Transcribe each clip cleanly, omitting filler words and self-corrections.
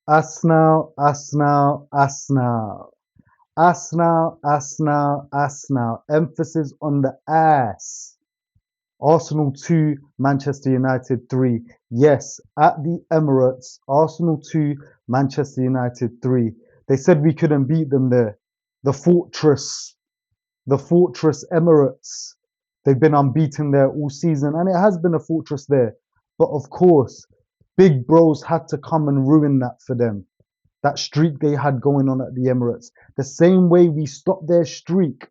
Arsenal, Arsenal, Arsenal. Arsenal, Arsenal, Arsenal. Emphasis on the ass. Arsenal 2, Manchester United 3. Yes, at the Emirates, Arsenal 2, Manchester United 3. They said we couldn't beat them there. The fortress, the fortress Emirates. They've been unbeaten there all season, and it has been a fortress there. But of course, big bros had to come and ruin that for them. That streak they had going on at the Emirates. The same way we stopped their streak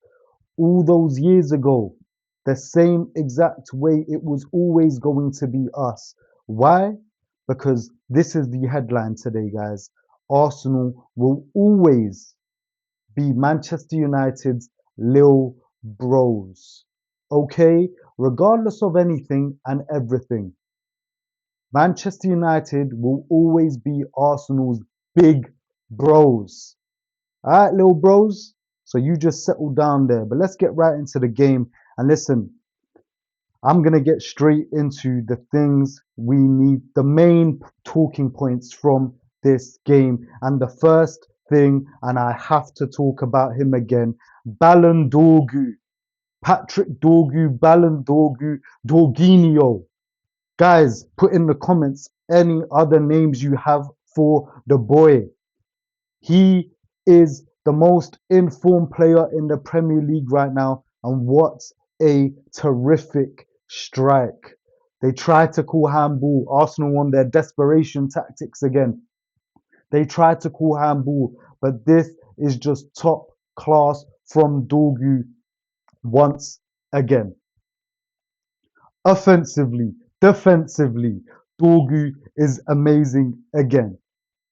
all those years ago. The same exact way it was always going to be us. Why? Because this is the headline today, guys. Arsenal will always be Manchester United's lil bros. Okay? Regardless of anything and everything. Manchester United will always be Arsenal's big bros. All right, little bros. So you just settle down there. But let's get right into the game. And listen, I'm going to get straight into the things we need, the main talking points from this game. And the first thing, and I have to talk about him again, Ballon Dorgu. Patrick Dorgu, Ballon Dorgu, Dorginho. Guys, put in the comments any other names you have for the boy. He is the most informed player in the Premier League right now, and what a terrific strike. They tried to call handball. Arsenal on their desperation tactics again. They tried to call handball, but this is just top class from Dorgu once again. Offensively, defensively, Dorgu is amazing again.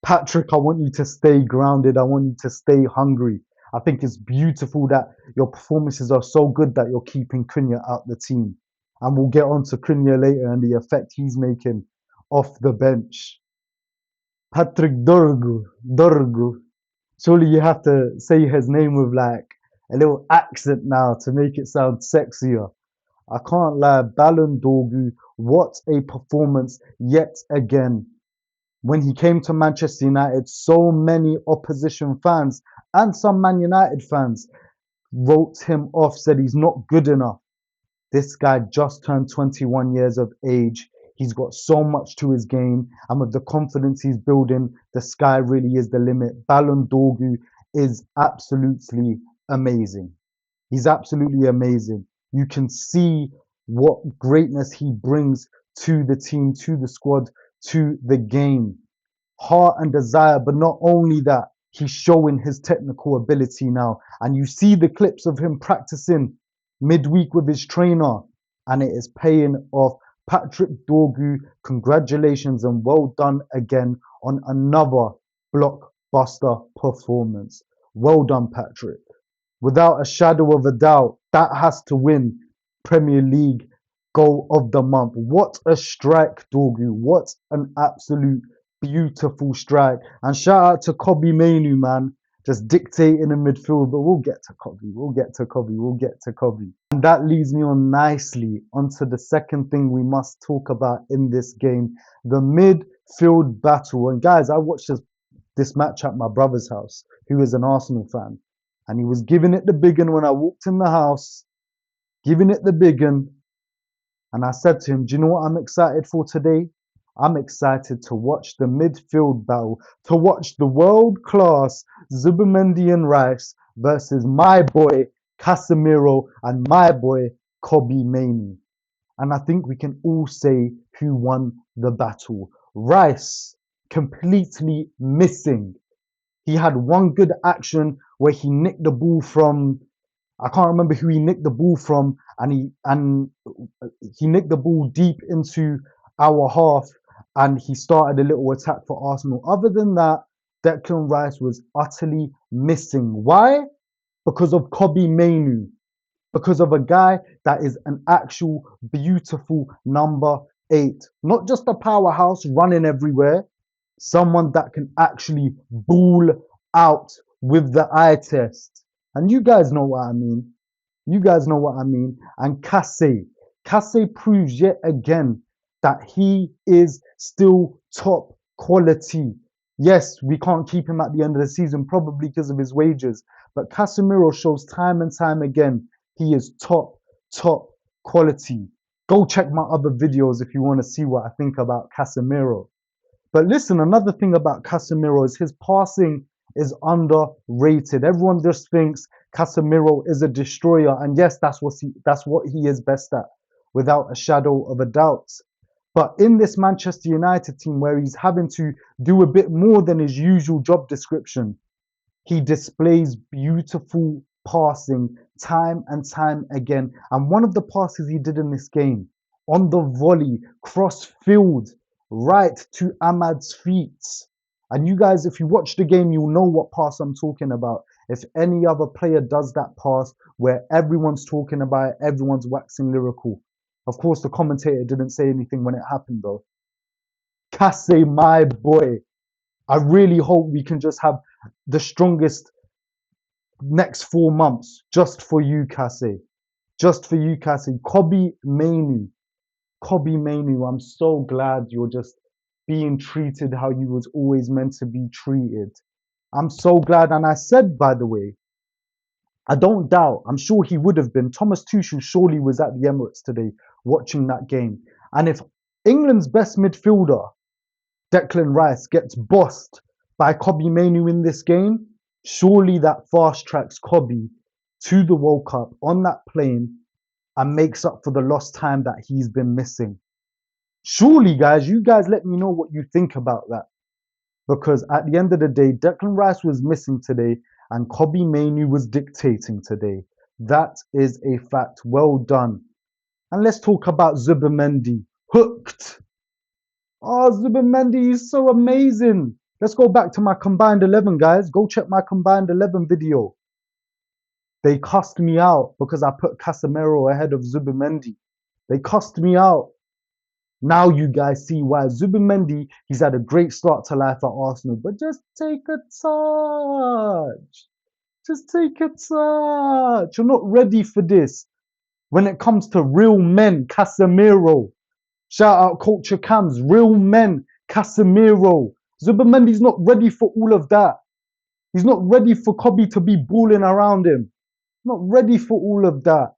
Patrick, I want you to stay grounded. I want you to stay hungry. I think it's beautiful that your performances are so good that you're keeping Cunha out the team. And we'll get on to Cunha later and the effect he's making off the bench. Patrick Dorgu. Surely you have to say his name with like a little accent now to make it sound sexier. I can't lie, Ballon Dorgu, what a performance yet again. When he came to Manchester United, so many opposition fans and some Man United fans wrote him off, said he's not good enough. This guy just turned 21 years of age. He's got so much to his game, and with the confidence he's building, the sky really is the limit. Ballon Dorgu is absolutely amazing. He's absolutely amazing. You can see what greatness he brings to the team, to the squad, to the game. Heart and desire, but not only that, he's showing his technical ability now. And you see the clips of him practicing midweek with his trainer, and it is paying off. Patrick Dorgu, congratulations and well done again on another blockbuster performance. Well done, Patrick. Without a shadow of a doubt, that has to win Premier League Goal of the Month. What a strike, Dorgu. What an absolute beautiful strike. And shout out to Kobbie Mainoo, man. Just dictating in midfield, but we'll get to Kobbie. We'll get to Kobbie. We'll get to Kobbie. And that leads me on nicely onto the second thing we must talk about in this game, the midfield battle. And guys, I watched this match at my brother's house, who is an Arsenal fan. And he was giving it the big one when I walked in the house, giving it the big one. And I said to him, do you know what I'm excited for today? I'm excited to watch the midfield battle, to watch the world-class Zubimendi and Rice versus my boy Casemiro and my boy Kobbie Mainoo. And I think we can all say who won the battle. Rice, completely missing. He had one good action where he nicked the ball from, I can't remember who he nicked the ball from, and he nicked the ball deep into our half, and he started a little attack for Arsenal. Other than that, Declan Rice was utterly missing. Why? Because of Kobbie Mainoo. Because of a guy that is an actual beautiful number 8. Not just a powerhouse running everywhere. Someone that can actually ball out with the eye test. And you guys know what I mean. You guys know what I mean. And Kassé proves yet again that he is still top quality. Yes, we can't keep him at the end of the season, probably because of his wages. But Casemiro shows time and time again he is top quality. Go check my other videos if you want to see what I think about Casemiro. But listen, another thing about Casemiro is his passing is underrated. Everyone just thinks Casemiro is a destroyer, and yes, that's what he is best at, without a shadow of a doubt. But in this Manchester United team, where he's having to do a bit more than his usual job description, he displays beautiful passing time and time again. And one of the passes he did in this game, on the volley, cross field, right to Ahmad's feet. And you guys, if you watch the game, you'll know what pass I'm talking about. If any other player does that pass where everyone's talking about it, everyone's waxing lyrical. Of course, the commentator didn't say anything when it happened, though. Kasse, my boy. I really hope we can just have the strongest next 4 months just for you, Cassie. Just for you, Cassie. Kobe Mainu. Kobe Mainu, I'm so glad you're just being treated how you was always meant to be treated. I'm so glad. And I said, by the way, I don't doubt, I'm sure he would have been. Thomas Tuchel surely was at the Emirates today watching that game. And if England's best midfielder, Declan Rice, gets bossed by Kobe Mainu in this game, surely that fast tracks Kobe to the World Cup on that plane and makes up for the lost time that he's been missing. Surely, guys, you guys let me know what you think about that. Because at the end of the day, Declan Rice was missing today and Kobe Mainu was dictating today. That is a fact. Well done. And let's talk about Zubimendi. Hooked. Oh, Zubimendi is so amazing. Let's go back to my combined 11, guys. Go check my combined 11 video. They cussed me out because I put Casemiro ahead of Zubimendi. They cussed me out. Now you guys see why. Zubimendi, he's had a great start to life at Arsenal, but just take a touch. Just take a touch. You're not ready for this. When it comes to real men, Casemiro. Shout out Culture Cams, real men, Casemiro. Zubimendi's not ready for all of that. He's not ready for Kobe to be balling around him. Not ready for all of that.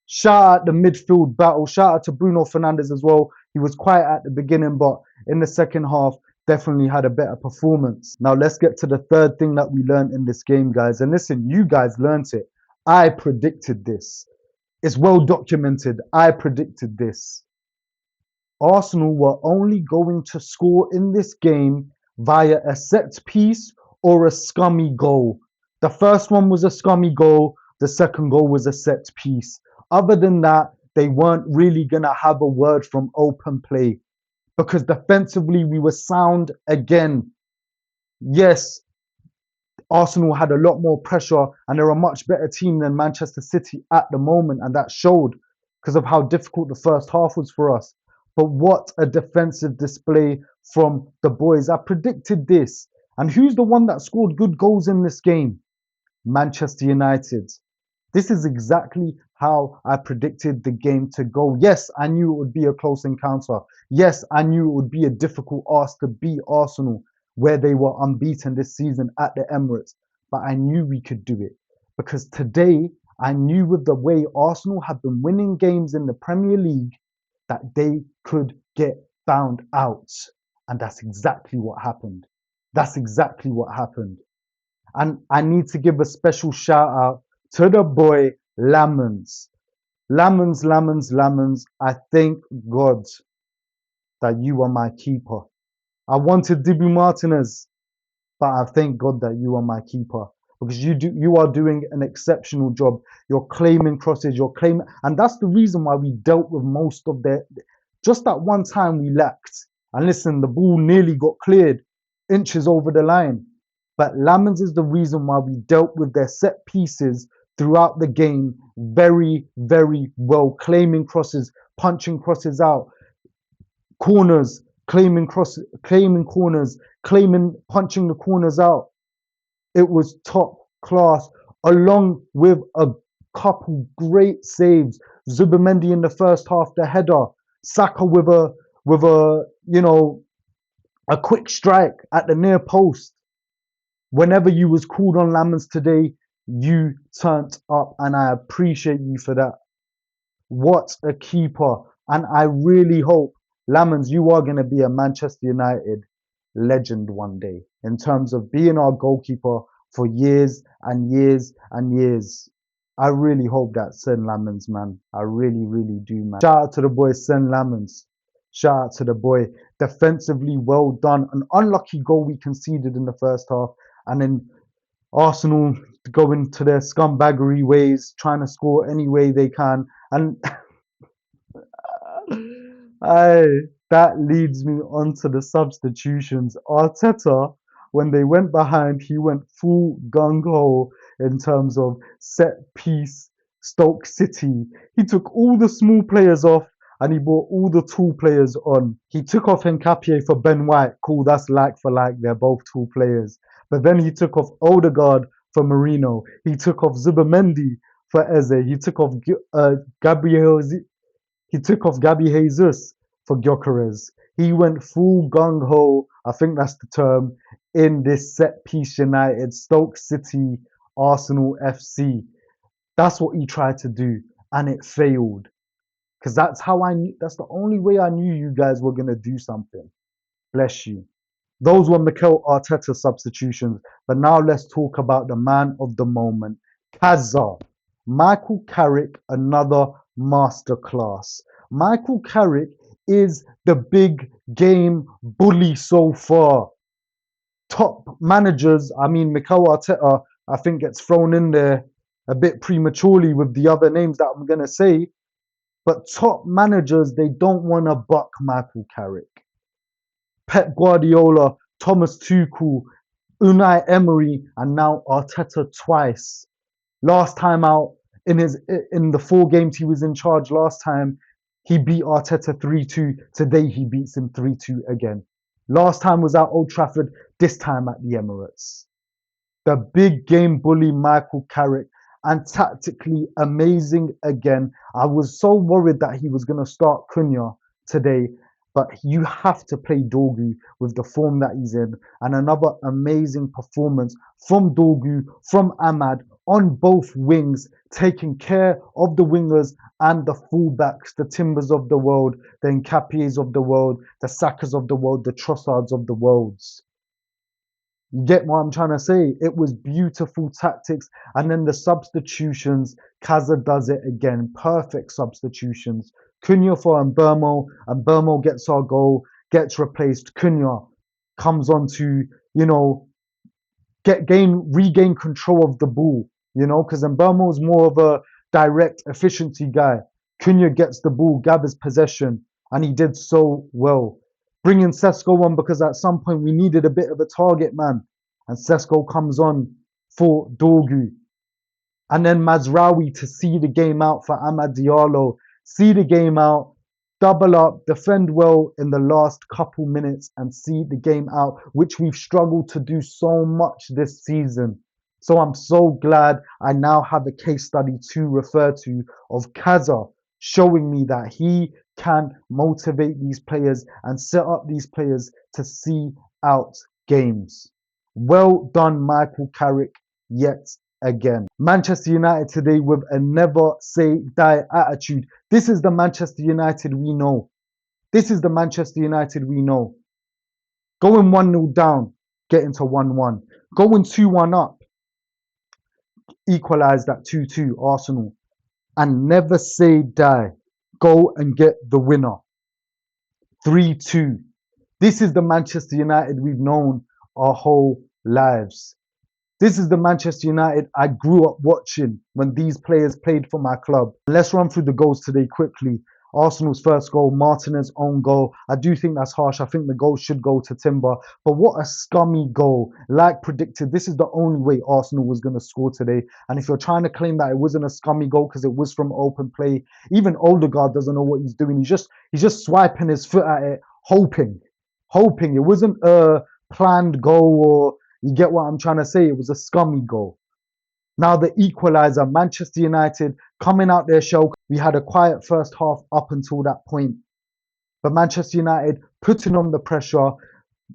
Shout out the midfield battle. Shout out to Bruno Fernandes as well. He was quiet at the beginning, but in the second half, definitely had a better performance. Now let's get to the third thing that we learned in this game, guys. And listen, you guys learned it. I predicted this. It's well documented. I predicted this. Arsenal were only going to score in this game via a set piece or a scummy goal. The first one was a scummy goal. The second goal was a set piece. Other than that, they weren't really going to have a word from open play because defensively we were sound again. Yes, Arsenal had a lot more pressure and they're a much better team than Manchester City at the moment, and that showed because of how difficult the first half was for us. But what a defensive display from the boys. I predicted this. And who's the one that scored good goals in this game? Manchester United. This is exactly how I predicted the game to go. Yes, I knew it would be a close encounter. Yes, I knew it would be a difficult ask to beat Arsenal, where they were unbeaten this season at the Emirates. But I knew we could do it because today I knew with the way Arsenal have been winning games in the Premier League that they could get found out. And that's exactly what happened. That's exactly what happened. And I need to give a special shout out to the boy Lamens. Lamens. I thank God that you are my keeper. I wanted Dibu Martinez, but I thank God that you are my keeper because you are doing an exceptional job. You're claiming crosses, and that's the reason why we dealt with most of their. Just that one time we lacked. And listen, the ball nearly got cleared inches over the line. But Lamens is the reason why we dealt with their set pieces throughout the game very, very well, claiming crosses, punching crosses out, corners, claiming corners, punching the corners out. It was top class, along with a couple great saves. Zubimendi in the first half, the header. Saka with a A quick strike at the near post. Whenever you was called on Lamens today, you turned up, and I appreciate you for that. What a keeper. And I really hope, Lamens, you are going to be a Manchester United legend one day in terms of being our goalkeeper for years and years and years. I really hope that, Sen Lamens, man. I really, really do, man. Shout out to the boy, Sen Lamens. Shout out to the boy. Defensively, well done. An unlucky goal we conceded in the first half. And then Arsenal going to their scumbaggery ways, trying to score any way they can. And Aye, that leads me on to the substitutions. Arteta, when they went behind, he went full gung ho in terms of set piece, Stoke City. He took all the small players off and he brought all the tall players on. He took off Nkapie for Ben White. Cool, that's like for like. They're both tall players. But then he took off Odegaard for Marino. He took off Zubamendi for Eze. He took off Gabriel. He took off Gabby Jesus for Gyökeres. He went full gung ho, I think that's the term, in this set piece United, Stoke City, Arsenal FC. That's what he tried to do, and it failed. Because that's how I knew, that's the only way I knew you guys were going to do something. Bless you. Those were Mikel Arteta substitutions. But now let's talk about the man of the moment, Kazza. Michael Carrick, another masterclass. Michael Carrick is the big game bully so far. Top managers, I mean, Mikel Arteta, I think gets thrown in there a bit prematurely with the other names that I'm going to say. But top managers, they don't want to buck Michael Carrick. Pep Guardiola, Thomas Tuchel, Unai Emery, and now Arteta twice. Last time out in the 4 games he was in charge last time, he beat Arteta 3-2. Today he beats him 3-2 again. Last time was at Old Trafford, this time at the Emirates. The big game bully Michael Carrick, and tactically amazing again. I was so worried that he was going to start Cunha today, but you have to play Dorgu with the form that he's in. And another amazing performance from Dorgu, from Ahmad, on both wings, taking care of the wingers and the fullbacks, the Timbers of the world, the Nkapies of the world, the Sakas of the world, the Trossards of the worlds. You get what I'm trying to say? It was beautiful tactics. And then the substitutions, Kaza does it again. Perfect substitutions. Cunha for Mbermo. Mbermo gets our goal, gets replaced. Cunha comes on to, regain control of the ball, because Mbermo is more of a direct efficiency guy. Cunha gets the ball, gathers possession, and he did so well. Bringing Sesko on because at some point we needed a bit of a target man. And Sesko comes on for Dorgu. And then Mazraoui to see the game out for Amad Diallo. See the game out, double up, defend well in the last couple minutes and see the game out, which we've struggled to do so much this season. So I'm so glad I now have a case study to refer to of Kaza showing me that he can motivate these players and set up these players to see out games. Well done, Michael Carrick, yet again. Manchester United today with a never say die attitude. This is the Manchester United we know. This is the Manchester United we know. Going 1-0 down, getting to 1-1. Going 2-1 up, equalised at 2-2, Arsenal. And never say die. Go and get the winner. 3-2. This is the Manchester United we've known our whole lives. This is the Manchester United I grew up watching when these players played for my club. Let's run through the goals today quickly. Arsenal's first goal, Martinez's own goal. I do think that's harsh. I think the goal should go to Timber. But what a scummy goal. Like predicted, this is the only way Arsenal was going to score today. And if you're trying to claim that it wasn't a scummy goal because it was from open play, even Odegaard doesn't know what he's doing. He's just swiping his foot at it, hoping. It wasn't a planned goal, or you get what I'm trying to say. It was a scummy goal. Now the equaliser, Manchester United coming out their shell. We had a quiet first half up until that point. But Manchester United putting on the pressure,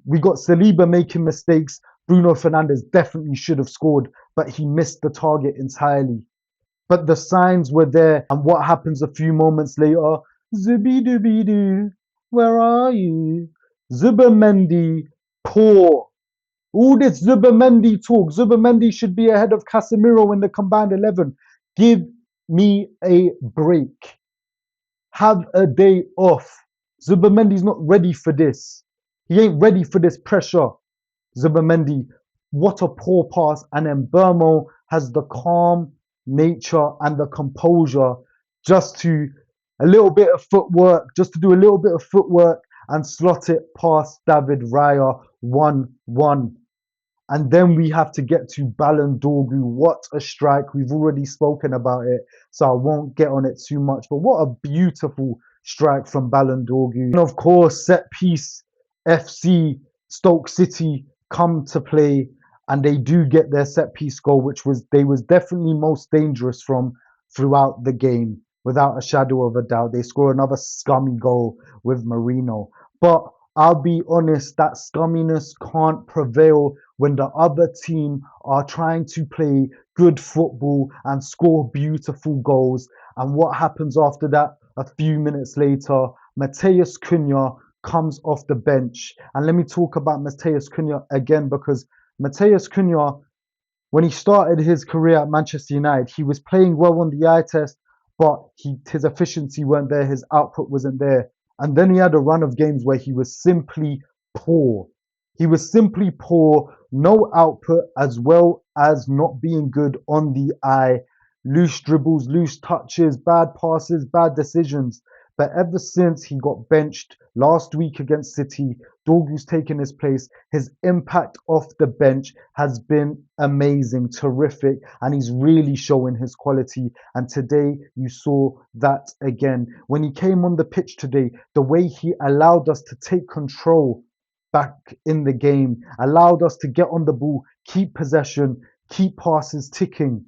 We got Saliba making mistakes. Bruno Fernandes definitely should have scored, but he missed the target entirely. But the signs were there. And what happens a few moments later? Zooby-dooby-doo, where are you? Zubimendi, poor. All this Zubimendi talk. Zubimendi should be ahead of Casemiro in the combined 11. Give me a break. Have a day off. Zubimendi's not ready for this. He ain't ready for this pressure. Zubimendi, what a poor pass. And then Burmo has the calm nature and the composure just to a little bit of footwork, just to do a little bit of footwork and slot it past David Raya 1-1. And then we have to get to Ballon Dorgu. What a strike. We've already spoken about it, so I won't get on it too much. But what a beautiful strike from Ballon Dorgu. And of course, set piece FC Stoke City come to play, and they do get their set piece goal, which was they was definitely most dangerous from throughout the game, without a shadow of a doubt. They score another scummy goal with Marino. But I'll be honest, that scumminess can't prevail when the other team are trying to play good football and score beautiful goals. And what happens after that? A few minutes later, Mateus Cunha comes off the bench. And let me talk about Mateus Cunha again, because Mateus Cunha, when he started his career at Manchester United, he was playing well on the eye test, but his efficiency weren't there, his output wasn't there. And then he had a run of games where he was simply poor. He was simply poor, no output, as well as not being good on the eye. Loose dribbles, loose touches, bad passes, bad decisions. But ever since he got benched last week against City, Dorgu's taken his place. His impact off the bench has been amazing, terrific, and he's really showing his quality. And today you saw that again. When he came on the pitch today, the way he allowed us to take control back in the game, allowed us to get on the ball, keep possession, keep passes ticking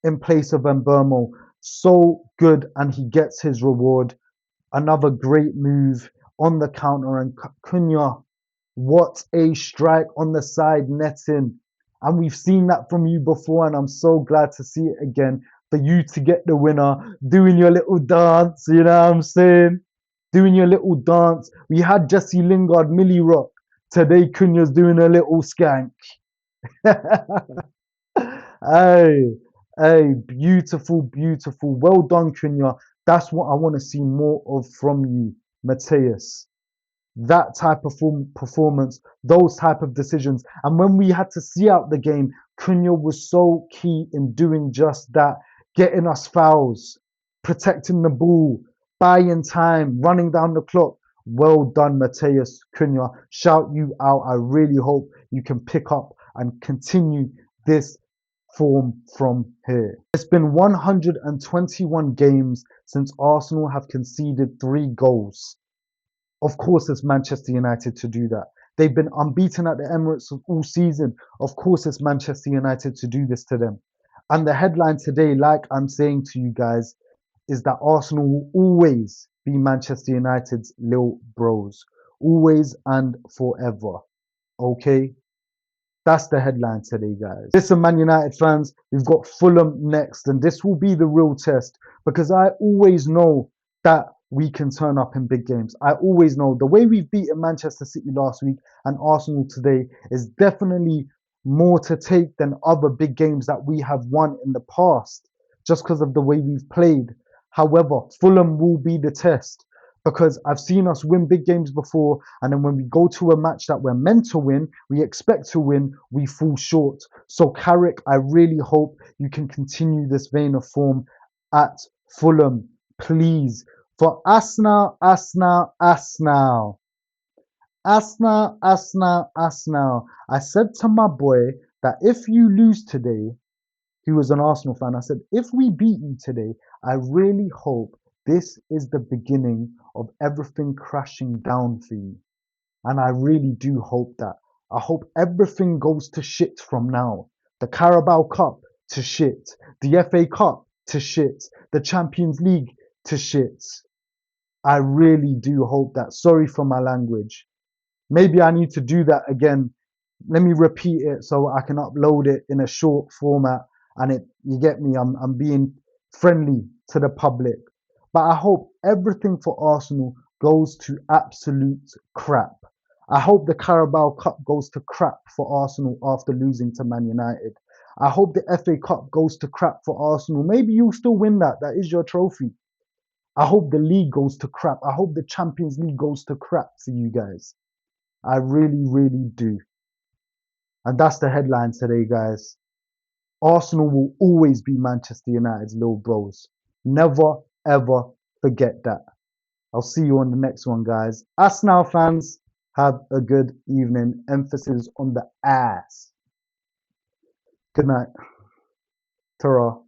in place of Mbeumo. So good, and he gets his reward. Another great move on the counter, and Cunha, what a strike on the side netting. And we've seen that from you before, and I'm so glad to see it again. For you to get the winner, doing your little dance, you know what I'm saying? Doing your little dance. We had Jesse Lingard, Millie Rock. Today, Cunha's doing a little skank. Hey, hey, beautiful, beautiful. Well done, Cunha. That's what I want to see more of from you, Mateus. That type of performance, those type of decisions. And when we had to see out the game, Cunha was so key in doing just that, getting us fouls, protecting the ball, buying time, running down the clock. Well done, Mateus Cunha. Shout you out. I really hope you can pick up and continue this form from here. It's been 121 games since Arsenal have conceded 3 goals. Of course, it's Manchester United to do that. They've been unbeaten at the Emirates all season. Of course, it's Manchester United to do this to them. And the headline today, like I'm saying to you guys, is that Arsenal will always be Manchester United's little bros. Always and forever. Okay? That's the headline today, guys. Listen, Man United fans, we've got Fulham next, and this will be the real test, because I always know that we can turn up in big games. I always know the way we've beaten Manchester City last week and Arsenal today is definitely more to take than other big games that we have won in the past, just because of the way we've played. However, Fulham will be the test, because I've seen us win big games before, and then when we go to a match that we're meant to win, we expect to win, we fall short. So Carrick, I really hope you can continue this vein of form at Fulham, please. For Arsenal, Arsenal, Arsenal. Arsenal, Arsenal, Arsenal. I said to my boy that if you lose today, he was an Arsenal fan. I said, if we beat you today, I really hope this is the beginning of everything crashing down for you. And I really do hope that. I hope everything goes to shit from now. The Carabao Cup to shit. The FA Cup to shit. The Champions League to shit. I really do hope that. Sorry for my language. Maybe I need to do that again. Let me repeat it so I can upload it in a short format. And you get me, I'm being friendly to the public. But I hope everything for Arsenal goes to absolute crap. I hope the Carabao Cup goes to crap for Arsenal after losing to Man United. I hope the FA Cup goes to crap for Arsenal. Maybe you'll still win that. That is your trophy. I hope the league goes to crap. I hope the Champions League goes to crap for you guys. I really, really do. And that's the headline today, guys. Arsenal will always be Manchester United's little bros. Never, ever forget that. I'll see you on the next one, guys. Arsenal fans, have a good evening. Emphasis on the ass. Good night. Ta-ra.